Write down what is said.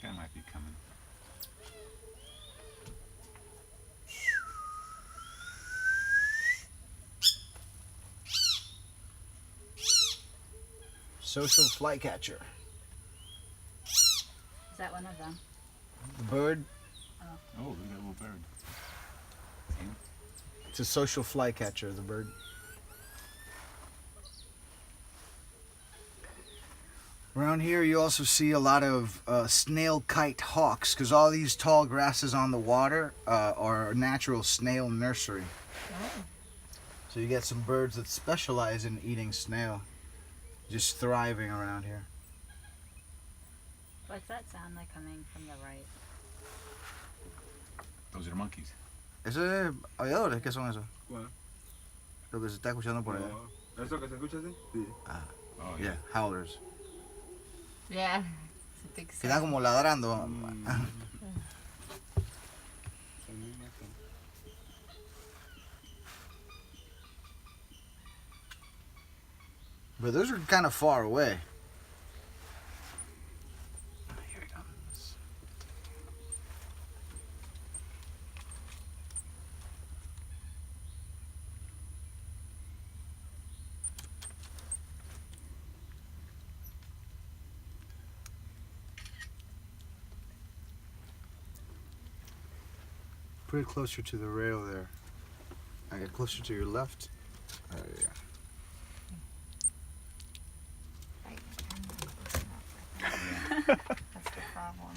This guy might be coming. Social flycatcher. Is that one of them? The bird. Oh, look at that little bird. It's a social flycatcher, the bird. Around here you also see a lot of snail kite hawks, because all these tall grasses on the water are a natural snail nursery. Oh. So you get some birds that specialize in eating snail, just thriving around here. What's that sound like coming from the right? Those are the monkeys. ¿Eso es aulladores? ¿Qué son esos? ¿Cuál? Lo que se está escuchando por allá. No. ¿Eso que se escucha así? Sí. Oh, Yeah, howlers. Yeah. It's a big Que están como ladrando. But those are kind of far away. Here he comes. Put it closer to the rail there. I get closer to your left. There you go. That's the problem.